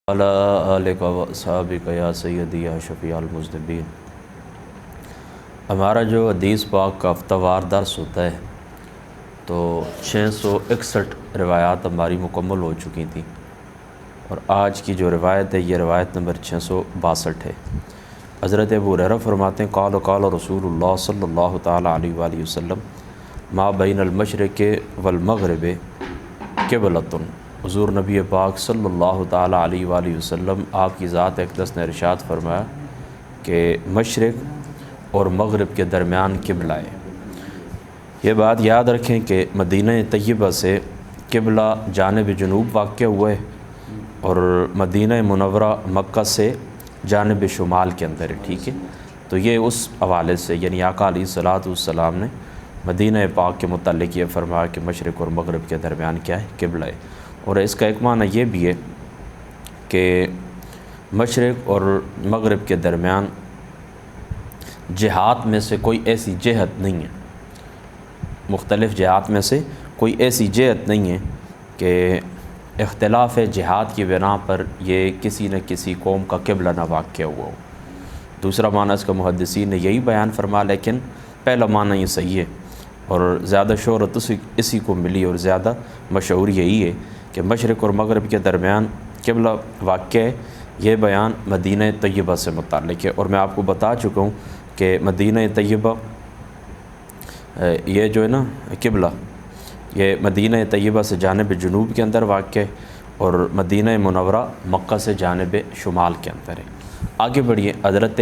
علی آلک و اصحابک یا سیدی یا شفیع المذنبین۔ ہمارا جو حدیث پاک کا ہفتہ وار درس ہوتا ہے تو 661 روایات ہماری مکمل ہو چکی تھیں، اور آج کی جو روایت ہے یہ روایت نمبر 662 ہے۔ حضرت ابو ہریرہ فرماتے ہیں قال رسول اللہ صلی اللہ تعالیٰ علیہ وآلہ وسلم ما بین المشرق والمغرب قبلۃ۔ حضور نبی پاک صلی اللہ تعالیٰ علیہ وآلہ وسلم آپ کی ذات اقدس نے ارشاد فرمایا کہ مشرق اور مغرب کے درمیان قبلہ ہے۔ یہ بات یاد رکھیں کہ مدینہ طیبہ سے قبلہ جانب جنوب واقع ہوا ہے، اور مدینہ منورہ مکہ سے جانب شمال کے اندر ہے، ٹھیک ہے۔ تو یہ اس حوالے سے یعنی آقا علیہ الصلوۃ والسلام نے مدینہ پاک کے متعلق یہ فرمایا کہ مشرق اور مغرب کے درمیان کیا ہے، قبلہ ہے۔ اور اس کا ایک معنی یہ بھی ہے کہ مشرق اور مغرب کے درمیان جہات میں سے کوئی ایسی جہت نہیں ہے، مختلف جہات میں سے کوئی ایسی جہت نہیں ہے کہ اختلاف جہات کی بنا پر یہ کسی نہ کسی قوم کا قبلہ نہ واقع ہوا ہو۔ دوسرا معنی اس کا محدثین نے یہی بیان فرما، لیکن پہلا معنی یہ صحیح ہے اور زیادہ شہرت اسی کو ملی، اور زیادہ مشہور یہی ہے کہ مشرق اور مغرب کے درمیان قبلہ واقع ہے۔ یہ بیان مدینہ طیبہ سے متعلق ہے، اور میں آپ کو بتا چکا ہوں کہ مدینہ طیبہ یہ جو ہے نا قبلہ، یہ مدینہ طیبہ سے جانب جنوب کے اندر واقع ہے، اور مدینہ منورہ مکہ سے جانب شمال کے اندر ہے۔ آگے بڑھیے۔ حضرت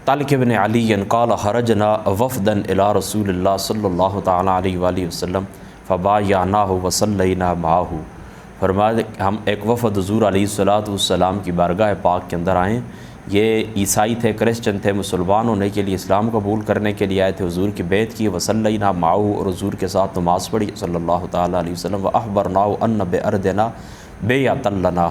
طلق بن علی قال خرجنا وفدا الی رسول اللہ صلی اللہ تعالیٰ علیہ وآلہ وسلم فبایعناہ وصلینا معہ۔ فرمایا ہم ایک وفد حضور علیہ الصلوۃ والسلام کی بارگاہ پاک کے اندر آئے۔ یہ عیسائی تھے، کرسچن تھے، مسلمان ہونے کے لیے، اسلام قبول کرنے کے لیے آئے تھے، حضور کی بیعت کی، وصلینا معہ، اور حضور کے ساتھ نماز پڑھی صلی اللہ تعالیٰ علیہ وسلم، واخبرناہ ان بارضنا بیعۃ لنا۔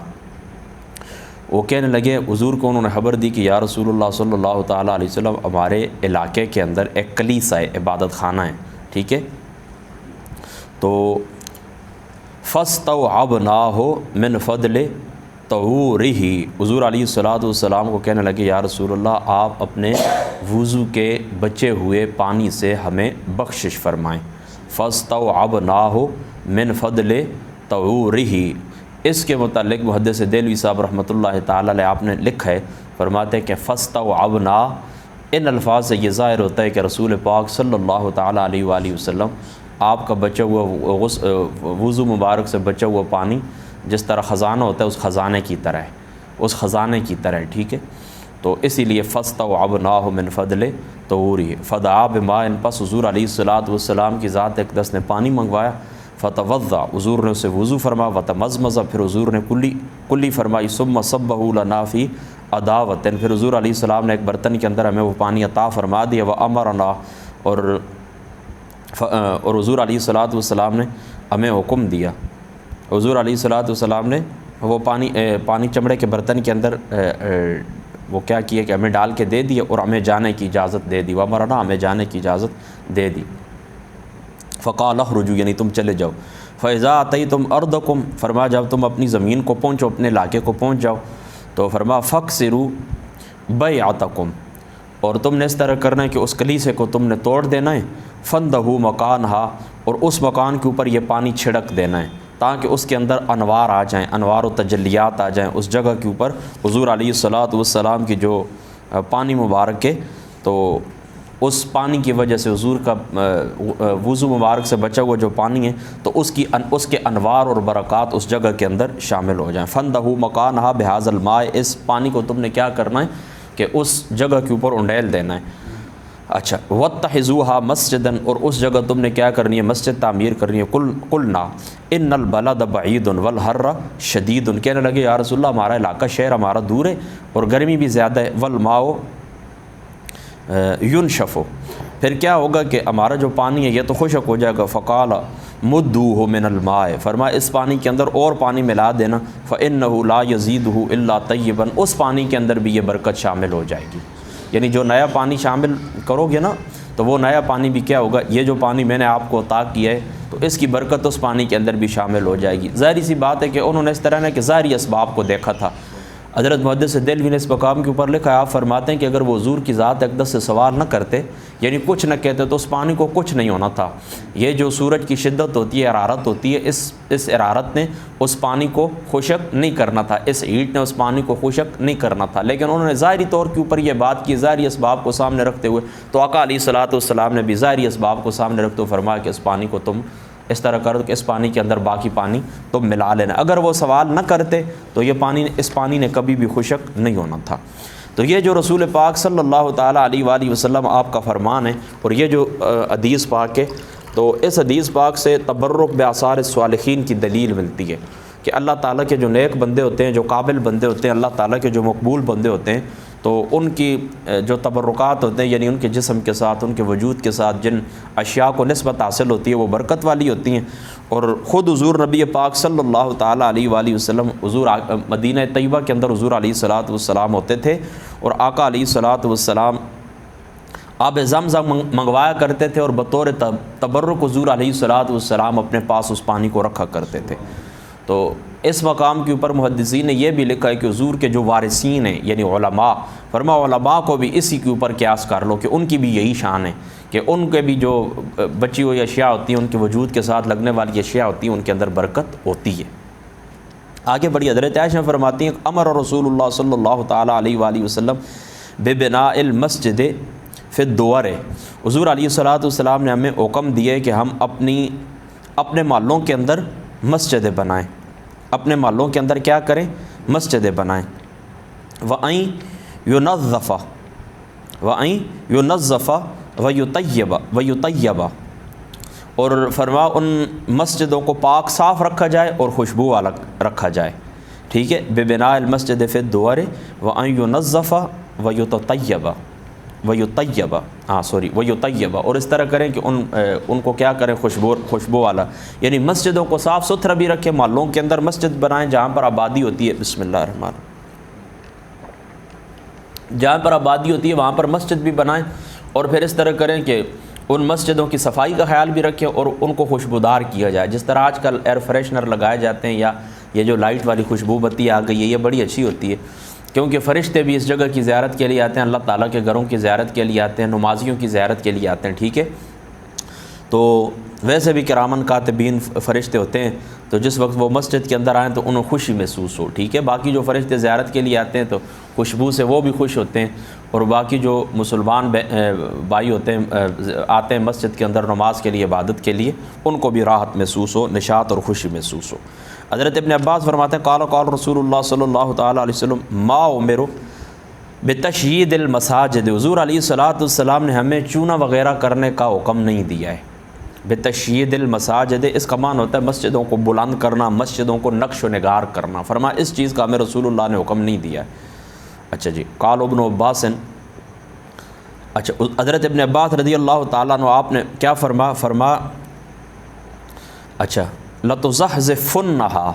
وہ کہنے لگے، حضور کو انہوں نے خبر دی کہ یا رسول اللہ صلی اللہ تعالیٰ علیہ وسلم ہمارے علاقے کے اندر ایک کلیسا ہے، عبادت خانہ ہے، ٹھیک ہے۔ تو فاستوعبناہ من فضل طہورہ، حضور علیہ الصلوۃ والسلام کو کہنے لگے یا رسول اللہ آپ اپنے وضو کے بچے ہوئے پانی سے ہمیں بخشش فرمائیں۔ فاستوعبناہ من فضل طہورہ، اس کے متعلق محدث دہلوی صاحب رحمۃ اللہ تعالی علیہ آپ نے لکھا ہے، فرماتے ہیں کہ فاستوعبنا، ان الفاظ سے یہ ظاہر ہوتا ہے کہ رسول پاک صلی اللہ تعالیٰ علیہ وآلہ وسلم آپ کا بچا ہوا وضو مبارک سے بچا ہوا پانی جس طرح خزانہ ہوتا ہے اس خزانے کی طرح ہے، اس خزانے کی طرح ہے، ٹھیک ہے۔ تو اسی لیے فاستوعبناہ من فضل طہورہ، فدعا بماء، پس حضور علیہ الصلوۃ والسلام کی ذات اقدس نے پانی منگوایا، فتوضا، حضور نے اسے وضو فرما، وتمزمز، پھر حضور نے کلی فرمائی، ثم صبہ لنا فی اداوۃ، پھر حضور علیہ السلام نے ایک برتن کے اندر ہمیں وہ پانی عطا فرما دیا، وامرنا، اور حضور علیہ الصلوۃ والسلام نے ہمیں حکم دیا، حضور علیہ الصلوۃ والسلام نے وہ پانی چمڑے کے برتن کے اندر وہ کیا کیا کہ ہمیں ڈال کے دے دیا، اور ہمیں جانے کی اجازت دے دی، وامرنا، ہمیں جانے کی اجازت دے دی۔ فقال اخرجوا، یعنی تم چلے جاؤ، فاذا اتیتم ارضکم، فرما جب تم اپنی زمین کو پہنچو، اپنے علاقے کو پہنچ جاؤ، تو فرما فاکسروا بیعتکم، اور تم نے اس طرح کرنا ہے کہ اس کلیسے کو تم نے توڑ دینا ہے، فندہوا مکانہا، اور اس مکان کے اوپر یہ پانی چھڑک دینا ہے تاکہ اس کے اندر انوار آ جائیں، انوار و تجلیات آ جائیں اس جگہ کے اوپر حضور علیہ الصلوۃ والسلام کی جو پانی مبارک ہے، تو اس پانی کی وجہ سے حضور کا وضو مبارک سے بچا ہوا جو پانی ہے تو اس کے انوار اور برکات اس جگہ کے اندر شامل ہو جائیں۔ فندہوا مکانہا بہذا الماء، اس پانی کو تم نے کیا کرنا ہے کہ اس جگہ کے اوپر انڈیل دینا ہے۔ اچھا، واتخذوها مسجدا، اور اس جگہ تم نے کیا کرنی ہے، مسجد تعمیر کرنی ہے۔ قلنا ان البلد بعید والحر شدید، کہنے لگے یا رسول اللہ ہمارا علاقہ شہر ہمارا دور ہے اور گرمی بھی زیادہ ہے، والماء ینشف، پھر کیا ہوگا کہ ہمارا جو پانی ہے یہ تو خشک ہو جائے گا۔ فقال مدوہ من الماء، فرمایا اس پانی کے اندر اور پانی ملا دینا، فإنہ لا یزیدہ الا طیبا، اس پانی کے اندر بھی یہ برکت شامل ہو جائے گی۔ یعنی جو نیا پانی شامل کرو گے نا تو وہ نیا پانی بھی کیا ہوگا، یہ جو پانی میں نے آپ کو عطا کیا ہے تو اس کی برکت اس پانی کے اندر بھی شامل ہو جائے گی۔ ظاہری سی بات ہے کہ انہوں نے اس طرح کہ ظاہری اسباب کو دیکھا تھا۔ حضرت محدث دہلوی نے اس مقام کے اوپر لکھا ہے، آپ فرماتے ہیں کہ اگر وہ حضور کی ذات اقدس سے سوال نہ کرتے، یعنی کچھ نہ کہتے، تو اس پانی کو کچھ نہیں ہونا تھا۔ یہ جو سورج کی شدت ہوتی ہے، حرارت ہوتی ہے، اس حرارت نے اس پانی کو خشک نہیں کرنا تھا، اس ہیٹ نے اس پانی کو خشک نہیں کرنا تھا، لیکن انہوں نے ظاہری طور کے اوپر یہ بات کی، ظاہری اسباب کو سامنے رکھتے ہوئے۔ تو آقا علیہ الصلوۃ والسلام نے بھی ظاہری اسباب کو سامنے رکھتے ہوئے فرمایا کہ اس پانی کو تم اس طرح کرو کہ اس پانی کے اندر باقی پانی تم ملا لینا۔ اگر وہ سوال نہ کرتے تو یہ پانی، اس پانی نے کبھی بھی خشک نہیں ہونا تھا۔ تو یہ جو رسول پاک صلی اللہ تعالیٰ علیہ وآلہ وسلم آپ کا فرمان ہے، اور یہ جو حدیث پاک ہے، تو اس حدیث پاک سے تبرک بآثار الصالحین کی دلیل ملتی ہے کہ اللہ تعالیٰ کے جو نیک بندے ہوتے ہیں، جو قابل بندے ہوتے ہیں، اللہ تعالیٰ کے جو مقبول بندے ہوتے ہیں، تو ان کی جو تبرکات ہوتے ہیں، یعنی ان کے جسم کے ساتھ، ان کے وجود کے ساتھ جن اشیاء کو نسبت حاصل ہوتی ہے وہ برکت والی ہوتی ہیں۔ اور خود حضور نبی پاک صلی اللہ تعالیٰ علیہ وآلہ وسلم حضور مدینہ طیبہ کے اندر حضور علیہ الصلوۃ والسلام ہوتے تھے، اور آقا علیہ الصلوۃ والسلام آب زمزم منگوایا کرتے تھے، اور بطور تبرک حضور علیہ الصلوۃ والسلام اپنے پاس اس پانی کو رکھا کرتے تھے۔ تو اس مقام کے اوپر محدثین نے یہ بھی لکھا ہے کہ حضور کے جو وارثین ہیں یعنی علماء، فرما علماء کو بھی اسی کے اوپر قیاس کر لو کہ ان کی بھی یہی شان ہے کہ ان کے بھی جو بچی ہوئی اشیاء ہوتی ہیں، ان کے وجود کے ساتھ لگنے والی اشیاء ہوتی ہیں، ان کے اندر برکت ہوتی ہے۔ آگے بڑی حضرت عائشہ فرماتی ہیں، امر رسول اللہ صلی اللہ تعالیٰ علیہ وآلہ وسلم ببناء المسجد فی الدور، حضور علیہ الصلوۃ والسلام نے ہمیں حکم دیا ہے کہ ہم اپنے محلوں کے اندر مسجدیں بنائیں، اپنے محلوں کے اندر کیا کریں، مسجدیں بنائیں۔ وَأَن يُنَظَّفَ وَيُطَيَّبَ، اور فرما ان مسجدوں کو پاک صاف رکھا جائے اور خوشبو والا رکھا جائے، ٹھیک ہے۔ ببناء المسجد فی الدور وَأَن يُنَظَّفَ وَيُطَيَّبَ، اور اس طرح کریں کہ ان کو کیا کریں، خوشبو والا، یعنی مسجدوں کو صاف ستھرا بھی رکھیں، محلوں کے اندر مسجد بنائیں جہاں پر آبادی ہوتی ہے، بسم اللہ الرحمن الرحیم، جہاں پر آبادی ہوتی ہے وہاں پر مسجد بھی بنائیں، اور پھر اس طرح کریں کہ ان مسجدوں کی صفائی کا خیال بھی رکھیں اور ان کو خوشبودار کیا جائے، جس طرح آج کل ایئر فریشنر لگائے جاتے ہیں، یا یہ جو لائٹ والی خوشبو بتی آ گئی ہے، یہ بڑی اچھی ہوتی ہے، کیونکہ فرشتے بھی اس جگہ کی زیارت کے لیے آتے ہیں، اللہ تعالیٰ کے گھروں کی زیارت کے لیے آتے ہیں، نمازیوں کی زیارت کے لیے آتے ہیں، ٹھیک ہے۔ تو ویسے بھی کرامن کاتبین فرشتے ہوتے ہیں، تو جس وقت وہ مسجد کے اندر آئیں تو انہیں خوشی محسوس ہو، ٹھیک ہے۔ باقی جو فرشتے زیارت کے لیے آتے ہیں تو خوشبو سے وہ بھی خوش ہوتے ہیں، اور باقی جو مسلمان بھائی ہوتے ہیں آتے ہیں مسجد کے اندر نماز کے لیے، عبادت کے لیے، ان کو بھی راحت محسوس ہو، نشاط اور خوشی محسوس ہو۔ حضرت ابن عباس فرماتے ہیں، قال رسول اللہ صلی اللہ تعالیٰ علیہ وسلم ما امروا بتشیید المساجد، حضور علیہ الصلوۃ والسلام نے ہمیں چونا وغیرہ کرنے کا حکم نہیں دیا ہے۔ بتشیید المساجد، اس کا معنی ہوتا ہے مسجدوں کو بلند کرنا، مسجدوں کو نقش و نگار کرنا، فرمایا اس چیز کا ہمیں رسول اللہ نے حکم نہیں دیا ہے۔ اچھا جی، قال ابن عباس، اچھا حضرت ابن عباس رضی اللہ تعالیٰ عنہ آپ نے کیا فرما اچھا لَتُزَحْزِفُنَّهَا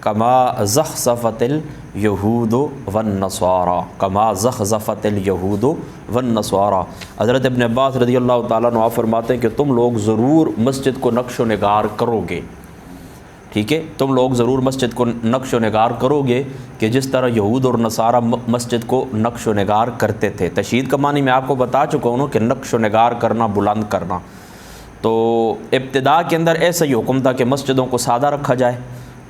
كَمَا زَخْزَفَتِ الْيَهُودُ وَالنَّصَارَى كَمَا زَخْزَفَتِ الْيَهُودُ وَالنَّصَارَى۔ حضرت ابن عباس رضی اللہ تعالیٰ عنہ آپ فرماتے ہیں کہ تم لوگ ضرور مسجد کو نقش و نگار کرو گے، ٹھیک ہے، تم لوگ ضرور مسجد کو نقش و نگار کرو گے کہ جس طرح یہود اور نصارہ مسجد کو نقش و نگار کرتے تھے۔ تشیید کا معنی میں آپ کو بتا چکا ہوں کہ نقش و نگار کرنا، بلند کرنا۔ تو ابتدا کے اندر ایسا ہی حکم تھا کہ مسجدوں کو سادہ رکھا جائے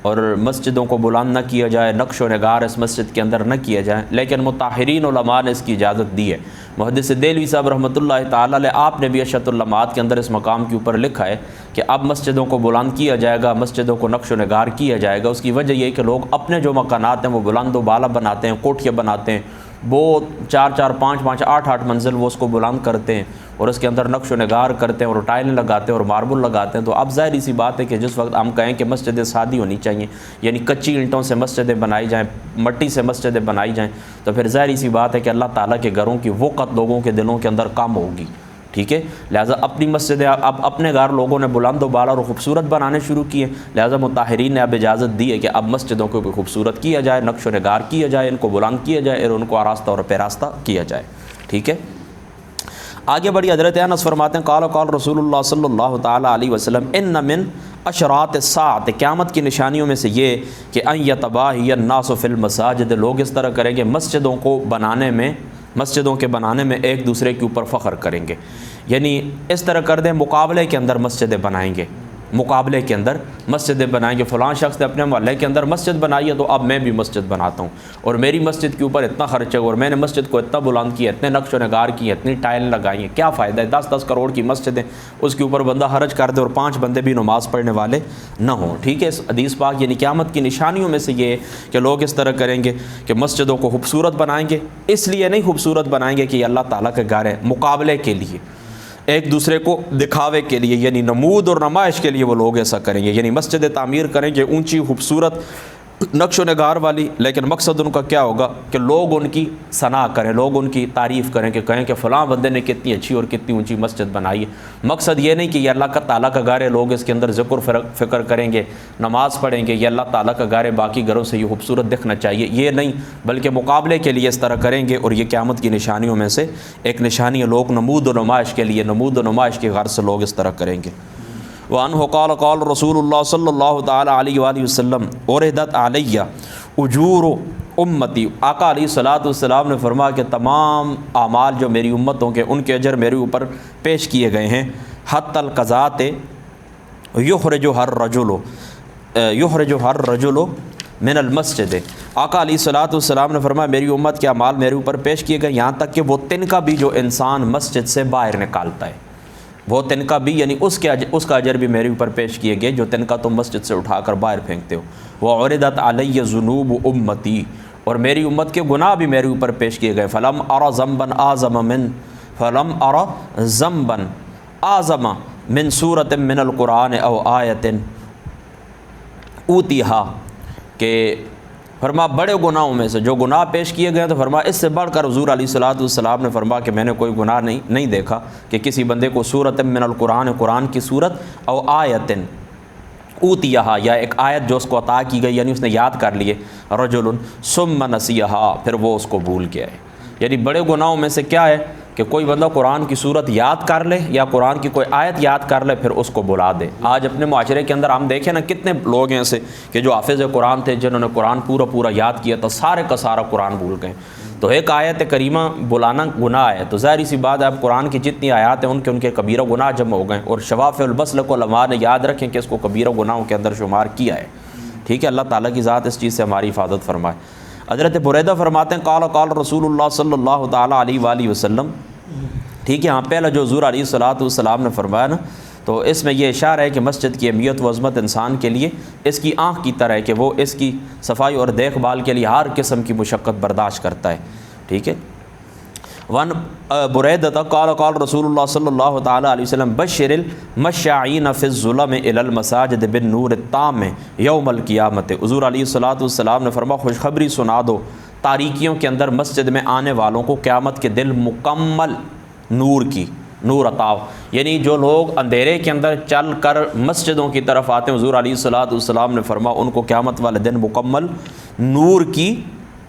اور مسجدوں کو بلند نہ کیا جائے، نقش و نگار اس مسجد کے اندر نہ کیا جائے، لیکن مطہرین علماء نے اس کی اجازت دی ہے۔ محدث دہلوی صاحب رحمۃ اللہ تعالیٰ علیہ آپ نے بھی اشرۃ اللمعات کے اندر اس مقام کے اوپر لکھا ہے کہ اب مسجدوں کو بلند کیا جائے گا، مسجدوں کو نقش و نگار کیا جائے گا۔ اس کی وجہ یہ ہے کہ لوگ اپنے جو مکانات ہیں وہ بلند و بالا بناتے ہیں، کوٹھیاں بناتے ہیں، وہ 4 5 8 منزل وہ اس کو بلند کرتے ہیں اور اس کے اندر نقش و نگار کرتے ہیں اور ٹائلیں لگاتے ہیں اور ماربل لگاتے ہیں۔ تو اب ظاہری سی بات ہے کہ جس وقت ہم کہیں کہ مسجدیں سادی ہونی چاہیے، یعنی کچی اینٹوں سے مسجدیں بنائی جائیں، مٹی سے مسجدیں بنائی جائیں، تو پھر ظاہری سی بات ہے کہ اللہ تعالیٰ کے گھروں کی وقت لوگوں کے دلوں کے اندر کم ہوگی، ٹھیک ہے، لہٰذا اپنی مسجدیں اب اپنے گھر لوگوں نے بلند و بالا اور خوبصورت بنانے شروع کیے، لہٰذا مطہرین نے اب اجازت دی ہے کہ اب مسجدوں کو بھی خوبصورت کیا جائے، نقش و نگار کیا جائے، ان کو بلند کیا جائے اور ان کو آراستہ اور پیراستہ کیا جائے، ٹھیک ہے۔ آگے بڑی حضرت انس فرماتے ہیں قال رسول اللہ صلی اللہ تعالیٰ علیہ وسلم ان من اشراط الساعۃ، قیامت کی نشانیوں میں سے یہ کہ ان یتباہی الناس فی المساجد، لوگ اس طرح کریں گے مسجدوں کے بنانے میں ایک دوسرے کے اوپر فخر کریں گے، یعنی اس طرح کر دیں مقابلے کے اندر مسجدیں بنائیں گے، مقابلے کے اندر مسجدیں بنائیں گے، فلاں شخص نے اپنے محلے کے اندر مسجد بنائی ہے تو اب میں بھی مسجد بناتا ہوں، اور میری مسجد کے اوپر اتنا خرچہ اور میں نے مسجد کو اتنا بلند کیا، اتنے نقش و نگار کیے، اتنی ٹائل لگائی ہیں، کیا فائدہ ہے؟ 10 کروڑ کی مسجدیں، اس کے اوپر بندہ حرج کر دے اور 5 بندے بھی نماز پڑھنے والے نہ ہوں، ٹھیک ہے۔ اس حدیث پاک یعنی قیامت کی نشانیوں میں سے یہ ہے کہ لوگ اس طرح کریں گے کہ مسجدوں کو خوبصورت بنائیں گے، اس لیے نہیں خوبصورت بنائیں گے کہ یہ اللہ تعالیٰ کے گھر ہے، مقابلے کے لیے، ایک دوسرے کو دکھاوے کے لیے، یعنی نمود اور نمائش کے لیے وہ لوگ ایسا کریں گے، یعنی مسجد تعمیر کریں گے اونچی خوبصورت نقش و نگار والی، لیکن مقصد ان کا کیا ہوگا کہ لوگ ان کی ثنا کریں، لوگ ان کی تعریف کریں، کہ کہیں کہ فلاں بندے نے کتنی اچھی اور کتنی اونچی مسجد بنائی ہے۔ مقصد یہ نہیں کہ یہ اللہ کا تعالیٰ کا گھر ہے، لوگ اس کے اندر ذکر فکر کریں گے، نماز پڑھیں گے، یہ اللہ تعالیٰ کا گھر ہے، باقی گھروں سے یہ خوبصورت دکھنا چاہیے، یہ نہیں، بلکہ مقابلے کے لیے اس طرح کریں گے، اور یہ قیامت کی نشانیوں میں سے ایک نشانی ہے، لوگ نمود و نمائش کے لیے، نمود و نمائش کی غرض سے لوگ اس طرح کریں گے۔ وعنہ قال رسول اللہ صلی اللہ تعالیٰ علیہ وآلہ وسلم عرضت علیہ اجور امتی، آقا علیہ الصلوۃ والسلام نے فرمایا کہ تمام اعمال جو میری امتوں کے ان کے اجر میرے اوپر پیش کیے گئے ہیں، حتی القضاۃ یخرج ہر رجل من المسجد، آقا علیہ الصلوۃ والسلام نے فرمایا میری امت کے اعمال میرے اوپر پیش کیے گئے، یہاں تک کہ وہ تنکا بھی جو انسان مسجد سے باہر نکالتا ہے، وہ تنکا بھی یعنی اس کا اجر بھی میرے اوپر پیش کیے گئے جو تنکا تم مسجد سے اٹھا کر باہر پھینکتے ہو۔ وعرضت علی ذنوب امتی، اور میری امت کے گناہ بھی میرے اوپر پیش کیے گئے، فلم ارى ذنبا اعظم من سورۃ من القرآن او آیۃ اوتیہا، کہ فرما بڑے گناہوں میں سے جو گناہ پیش کیے گئے تو فرما اس سے بڑھ کر حضور علیہ الصلوۃ والسلام نے فرما کہ میں نے کوئی گناہ نہیں دیکھا کہ کسی بندے کو سورۃ من القرآن، قرآن کی سورت، او آیت اوتیہا، یا ایک آیت جو اس کو عطا کی گئی، یعنی اس نے یاد کر لیے، رجل ثم نسیہا، پھر وہ اس کو بھول گیا ہے۔ یعنی بڑے گناہوں میں سے کیا ہے کہ کوئی بندہ قرآن کی صورت یاد کر لے یا قرآن کی کوئی آیت یاد کر لے پھر اس کو بلا دے۔ آج اپنے معاشرے کے اندر ہم دیکھیں نا کتنے لوگ ہیں ایسے کہ جو حافظ قرآن تھے، جنہوں نے قرآن پورا یاد کیا تھا، سارے کا سارا قرآن بھول گئے۔ تو ایک آیت کریمہ بلانا گناہ ہے، تو ظاہری سی بات ہے اب قرآن کی جتنی آیات ہیں ان کے کبیرہ گناہ جمع ہو گئے، اور شفاف البصل کو علماء نے یاد رکھیں کہ اس کو کبیرہ گناہوں کے اندر شمار کیا ہے، ٹھیک ہے۔ اللہ تعالیٰ کی ذات اس چیز سے ہماری حفاظت فرمائے۔ حضرت بریدہ فرماتے ہیں قال رسول اللہ صلی اللہ تعالیٰ علیہ وآلہ وسلم، ٹھیک ہے۔ ہاں پہلا جو حضور علیہ الصلوۃ والسلام نے فرمایا نا، تو اس میں یہ اشارہ ہے کہ مسجد کی اہمیت و عظمت انسان کے لیے اس کی آنکھ کی طرح ہے کہ وہ اس کی صفائی اور دیکھ بھال کے لیے ہر قسم کی مشقت برداشت کرتا ہے، ٹھیک ہے۔ ون بریدہ قال رسول اللہ صلی اللہ تعالیٰ علیہ وسلم بشر المشاعین فی الظلم الی المساجد بالنور التام یوم القیامت، حضور علیہ الصلوۃ والسلام نے فرمایا خوشخبری سنا دو تاریکیوں کے اندر مسجد میں آنے والوں کو قیامت کے دل مکمل نور عطا، یعنی جو لوگ اندھیرے کے اندر چل کر مسجدوں کی طرف آتے ہیں، حضور علیہ الصلوۃ والسلام نے فرمایا ان کو قیامت والے دن مکمل نور کی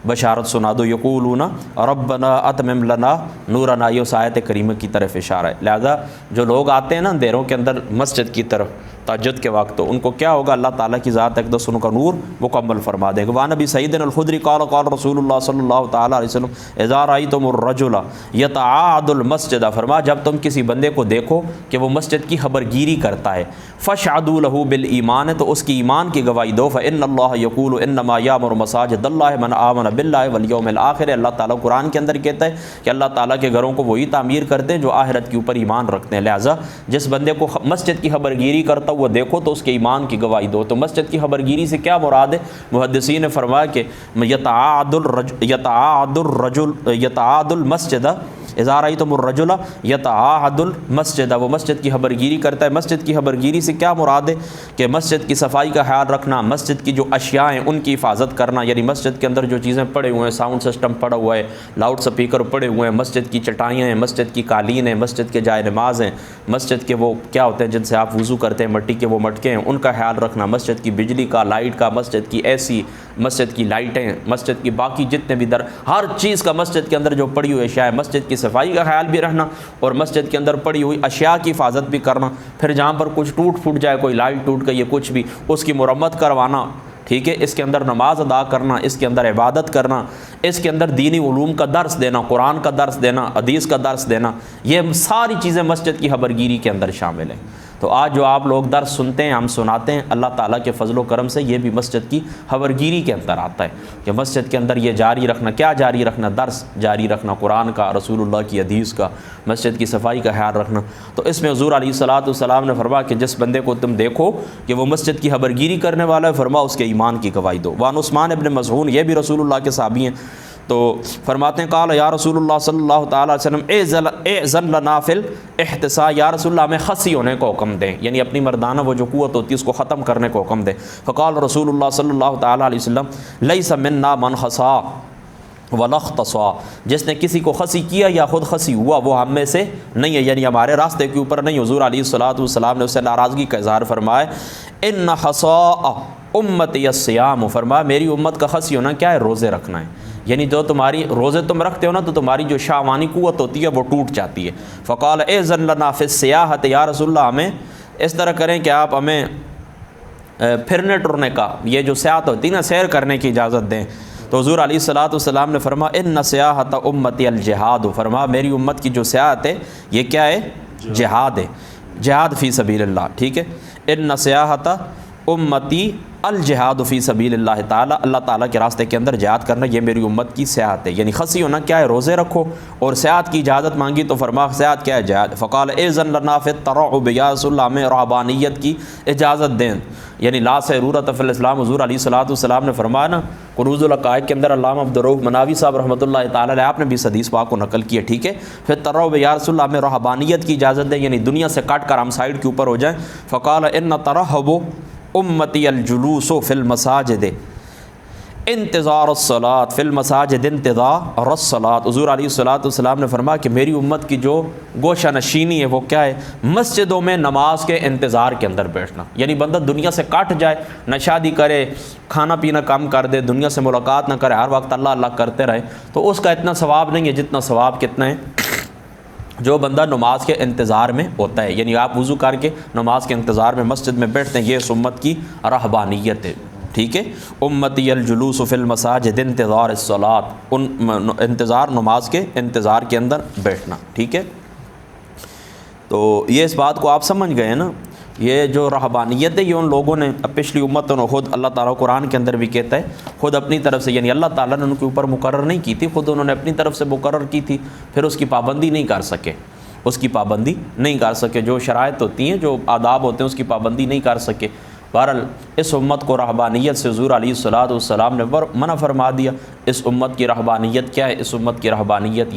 بشارت سنا دو، یقولون ربنا اتمم لنا نورنا، یہ اس آیت کریمہ کی طرف اشارہ ہے۔ لہذا جو لوگ آتے ہیں نا اندھیروں کے اندر مسجد کی طرف تہجد کے وقت، تو ان کو کیا ہوگا، اللہ تعالیٰ کی ذات اقدس ان کا نور مکمل فرما دے گا۔ وعن ابی سعید الخدری قال رسول اللہ صلی اللہ تعالیٰ علیہ وسلم اذا رأیتم الرجل یتعاہد المسجد، فرما جب تم کسی بندے کو دیکھو کہ وہ مسجد کی خبرگیری کرتا ہے، فاشہدوا لہ بالایمان، تو اس کی ایمان کی گواہی دو، فإن اللہ یقول انما یأمر مساجد اللہ من آمن باللہ والیوم الآخر، اللہ تعالیٰ قرآن کے اندر کہتا ہے کہ اللہ تعالیٰ کے گھروں کو وہی تعمیر کرتے ہیں جو آخرت کے اوپر ایمان رکھتے ہیں۔ لہٰذا جس بندے کو مسجد کی خبرگیری کرتا وہ دیکھو تو اس کے ایمان کی گواہی دو۔ تو مسجد کی خبرگیری سے کیا مراد ہے؟ محدثین نے فرمایا کہ یتعاہد المسجد اذا رأیتم الرجل یتعاہد المسجد، وہ مسجد کی خبر گیری کرتا ہے۔ مسجد کی خبر گیری سے کیا مراد ہے کہ مسجد کی صفائی کا خیال رکھنا، مسجد کی جو اشیاء ہیں ان کی حفاظت کرنا، یعنی مسجد کے اندر جو چیزیں پڑے ہوئے ہیں، ساؤنڈ سسٹم پڑا ہوا ہے، لاؤڈ سپیکر پڑے ہوئے ہیں، مسجد کی چٹائیاں ہیں، مسجد کی قالین ہیں، مسجد کے جائے نماز ہیں، مسجد کے وہ کیا ہوتے ہیں جن سے آپ وضو کرتے ہیں، مٹی کے وہ مٹکے ہیں، ان کا خیال رکھنا، مسجد کی بجلی کا، لائٹ کا، مسجد کی اے سی، مسجد کی لائٹیں، مسجد کی باقی جتنے بھی ہر چیز کا مسجد کے اندر جو پڑی ہوئی اشیاء ہے، مسجد کی صفائی کا خیال بھی رکھنا اور مسجد کے اندر پڑی ہوئی اشیاء کی حفاظت بھی کرنا۔ پھر جہاں پر کچھ ٹوٹ پھوٹ جائے، کوئی لائٹ ٹوٹ گئی ہے کچھ بھی، اس کی مرمت کروانا، ٹھیک ہے، اس کے اندر نماز ادا کرنا، اس کے اندر عبادت کرنا، اس کے اندر دینی علوم کا درس دینا، قرآن کا درس دینا، حدیث کا درس دینا، یہ ساری چیزیں مسجد کی خبر گیری کے اندر شامل ہیں۔ تو آج جو آپ لوگ درس سنتے ہیں، ہم سناتے ہیں، اللہ تعالیٰ کے فضل و کرم سے یہ بھی مسجد کی خبر گیری کے اندر آتا ہے کہ مسجد کے اندر یہ جاری رکھنا، کیا جاری رکھنا؟ درس جاری رکھنا، قرآن کا، رسول اللہ کی حدیث کا، مسجد کی صفائی کا خیال رکھنا۔ تو اس میں حضور علیہ الصلوۃ نے فرمایا کہ جس بندے کو تم دیکھو کہ وہ مسجد کی خبر گیری کرنے والا ہے، فرما اس کے ایمان کی گواہی دو۔ وعن عثمان ابن مظعون، یہ بھی رسول اللہ کے صحابی ہیں، تو فرماتے ہیں قال یا رسول اللہ صلی اللہ تعالیٰ علیہ وسلم اذن لنا فی الاحتساء، یا رسول اللہ ہمیں خسی ہونے کو حکم دیں، یعنی اپنی مردانہ وہ جو قوت ہوتی ہے اس کو ختم کرنے کو حکم دیں۔ فقال رسول اللہ صلی اللہ تعالیٰ علیہ وسلم لیس منا من خصا ولا اختصا، جس نے کسی کو خسی کیا یا خود خسی ہوا وہ ہم میں سے نہیں ہے، یعنی ہمارے راستے کے اوپر نہیں۔ حضور علیہ الصلوۃ نے اسے ناراضگی کا اظہار فرمایا، ان خصاء امتی الصیام، فرمایا میری امت کا خسی ہونا کیا ہے؟ روزے رکھنا ہے، یعنی جو تمہاری روزے تم رکھتے ہو نا تو تمہاری جو شہوانی قوت ہوتی ہے وہ ٹوٹ جاتی ہے۔ فقال اذن لنا فی السیاحۃ، یا رسول اللہ ہمیں اس طرح کریں کہ آپ ہمیں پھرنے ٹرنے کا، یہ جو سیاحت ہوتی ہے نا، سیر کرنے کی اجازت دیں۔ تو حضور علیہ الصلوۃ نے فرمایا ان سیاحت امتی الجہاد، فرمایا میری امت کی جو سیاحت ہے یہ کیا ہے؟ جہاد ہے، جہاد فی سبیل اللہ، ٹھیک ہے۔ ان سیاحت امتی الجہاد فی سبیل اللہ تعالیٰ، اللہ تعالیٰ کے راستے کے اندر جہاد کرنا یہ میری امت کی سیاحت ہے، یعنی خسی ہونا کیا ہے؟ روزے رکھو، اور سیاحت کی اجازت مانگی تو فرمایا سیاحت کیا ہے؟ جہاد۔ فقال اذن لنا فی الترعب، یا رسول اللہ ہمیں رہبانیت کی اجازت دیں، یعنی لا ضرورت فی الاسلام۔ حضور علیہ الصلوۃ نے فرمایا نا کنوز العقائد کے اندر علامہ عبدالرؤف مناوی صاحب رحمۃ اللہ تعالیٰ علیہ آپ نے بھی اس حدیث پاک کو نقل کیا، ٹھیک ہے۔ پھر ترعب، یا رسول اللہ ہمیں رہبانیت کی اجازت دیں، یعنی دنیا سے کٹ کر ہم سائڈ کے اوپر ہو جائیں۔ فقال ان ترحب امتی الجلوس فی المساجد انتظار الصلاۃ، فی المساجد انتظار الصلاۃ۔ حضور علیہ الصلوۃ نے فرمایا کہ میری امت کی جو گوشہ نشینی ہے وہ کیا ہے؟ مسجدوں میں نماز کے انتظار کے اندر بیٹھنا، یعنی بندہ دنیا سے کٹ جائے، نہ شادی کرے، کھانا پینا کم کر دے، دنیا سے ملاقات نہ کرے، ہر وقت اللہ اللہ کرتے رہے، تو اس کا اتنا ثواب نہیں ہے جتنا ثواب کتنا ہے جو بندہ نماز کے انتظار میں ہوتا ہے، یعنی آپ وضو کر کے نماز کے انتظار میں مسجد میں بیٹھتے ہیں، یہ اس امت کی رہبانیت ہے، ٹھیک ہے۔ امتی الجلوس فی المساجد انتظار الصلاۃ، انتظار نماز کے انتظار کے اندر بیٹھنا، ٹھیک ہے۔ تو یہ اس بات کو آپ سمجھ گئے نا، یہ جو رہبانیت ہے یہ ان لوگوں نے پچھلی امتوں نے خود، اللہ تعالیٰ قرآن کے اندر بھی کہتا ہے، خود اپنی طرف سے، یعنی اللہ تعالیٰ نے ان کے اوپر مقرر نہیں کی تھی، خود انہوں نے اپنی طرف سے مقرر کی تھی، پھر اس کی پابندی نہیں کر سکے، اس کی پابندی نہیں کر سکے، جو شرائط ہوتی ہیں، جو آداب ہوتے ہیں اس کی پابندی نہیں کر سکے۔ بہرحال اس امت کو رہبانیت سے حضور علیہ الصلوۃ نے منع فرما دیا۔ اس امت کی رہبانیت کیا ہے؟ اس امت کی رہبانیت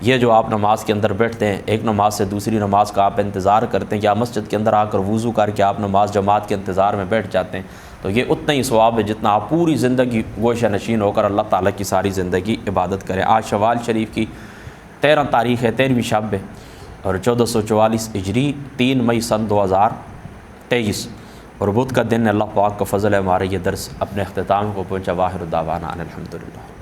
یہ جو آپ نماز کے اندر بیٹھتے ہیں، ایک نماز سے دوسری نماز کا آپ انتظار کرتے ہیں، یا مسجد کے اندر آ کر وضو کر کے آپ نماز جماعت کے انتظار میں بیٹھ جاتے ہیں، تو یہ اتنا ہی ثواب ہے جتنا آپ پوری زندگی گوشہ نشین ہو کر اللہ تعالیٰ کی ساری زندگی عبادت کریں۔ آج شوال شریف کی 13 تاریخ ہے، 13ویں شب ہے، اور 1444 ہجری 3 مئی سن 2023، اور بدھ کا دن۔ اللہ پاک کا فضل ہے ہمارے یہ درس اپنے اختتام کو پہنچا۔ واخر دعوانا الحمدللہ۔